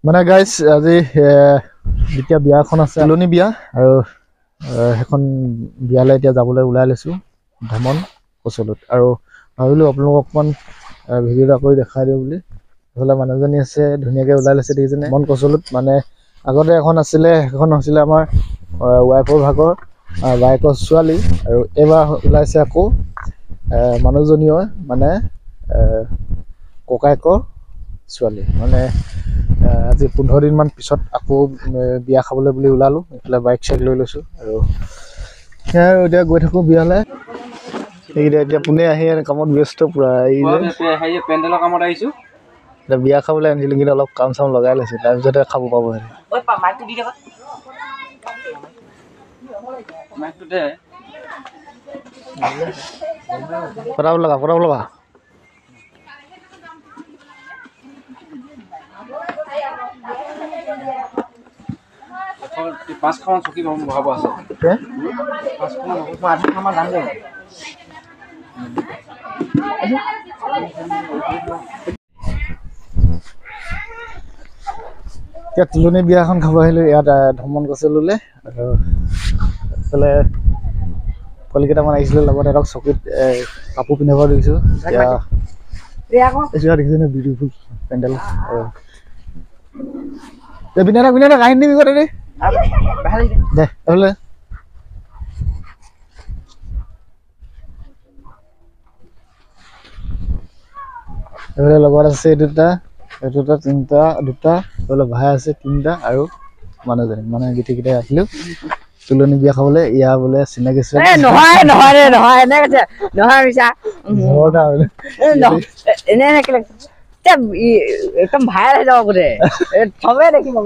মানে গাইজ আজি দ্বিতীয় বিয়া এখন আছে আলনী বিয়া আৰু সেইখন বিয়ালৈ এতিয়া যাবলৈ ওলাই লৈছোঁ ধমন কচলত আৰু ভাবিলোঁ আপোনালোকক অকণমান ভিডিঅ'টা কৰি দেখাই দিওঁ বুলি এইফালে মানুহজনী আছে ধুনীয়াকৈ ওলাই লৈছে দেখিছেনে ধমন কচলত মানে আগতে এখন আছিলে সেইখন হৈছিলে আমাৰ ৱাইফৰ ভাগৰ বাইকৰ ছোৱালী আৰু এইবাৰ ওলাইছে আকৌ মানুহজনীও মানে ককায়েকৰ ছোৱালী মানে আজি 15 দিনমান পিছত আকৌ বিয়া খাবলৈ বুলি ওলালোঁ এইফালে বাইক চাইক লৈ লৈছোঁ আৰু সেয়া এতিয়া গৈ থাকোঁ বিয়ালৈ সেইকেইটা এতিয়া পোনে আহি কামত ব্যস্ত পূৰা পেণ্ডেলৰ কামত আহিছোঁ এতিয়া বিয়া খাবলৈ আনিছিলোঁ কিন্তু অলপ কাম চাম লগাই লৈছোঁ তাৰপিছতে খাব পাব পটাব লগা পাঁচখন চকী বহাব আছে এতিয়া তুলনি বিয়া এখন খাব আহিলোঁ ইয়াত ধমন কচললৈ আৰু এইফালে পোৱালিকেইটামান আহিছিলোঁ লগত এটাক চকীত কাপোৰ পিন্ধাব দেখিছোঁ এতিয়া দেখিছেনে বিউটিফুল পেণ্ডেল পিন্ধা কাহিনী দিবি কথা দেই দে এইফালে এইফালে লগত আছে দুটা তিনিটা দুটা এইফালে ভাই আছে তিনিটা আৰু মানুহজনী মানে গোটেইকেইটাই আহিলোঁ তুলনি বিয়া খাবলৈ ইয়া বোলে চিনাকি একদম ভাইৰাল হৈ যাব গোটেই চবেই দেখিব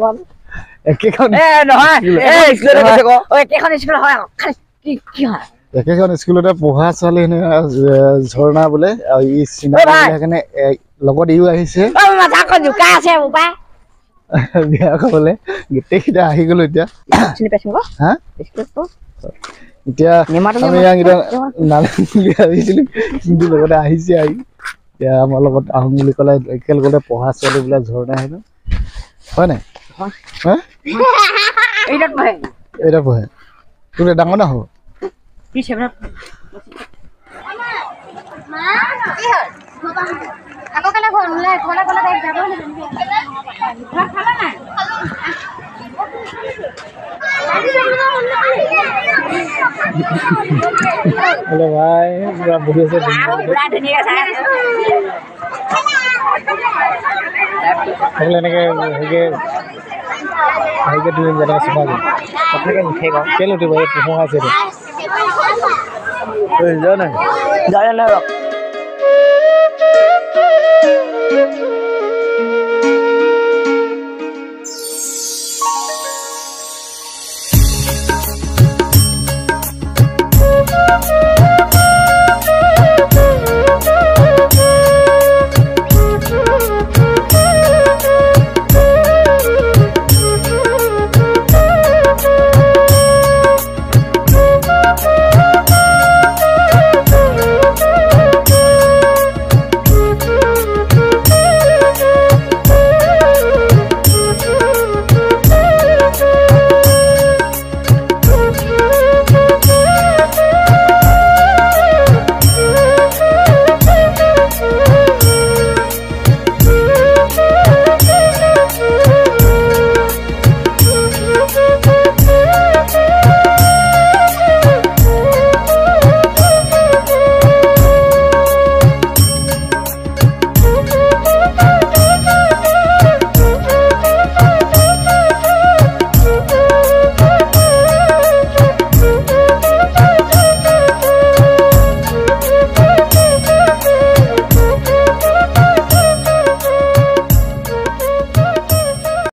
একেখন স্কুলতে পঢ়া ছোৱালী ঝৰ্ণা বোলে আৰু ই চিনাকি সেইকাৰণে লগত ইও আহিছে বিয়া খাবলৈ গোটেইকেইটা আহি গ'লো এতিয়া হা এতিয়া আমি ইয়াকেইটা নালাগে বুলি ভাবিছিলোঁ কিন্তু লগতে আহিছে আহি এতিয়া আমাৰ লগত আহোঁ বুলি ক'লে একেলগতে পঢ়া ছোৱালী বোলে ঝৰ্ণা আহিলো হয় নাই এইটা পঢ়ে তোৰ ডাঙৰ না হ'ব হেল্ল' ভাই পুৰা বহি আছে এনেকৈ হেৰিকে তুমি যেনেকৈ চুমা যায় কথাকে নুঠে কওঁ কেলৈ উঠিব এই পোহৰ আছে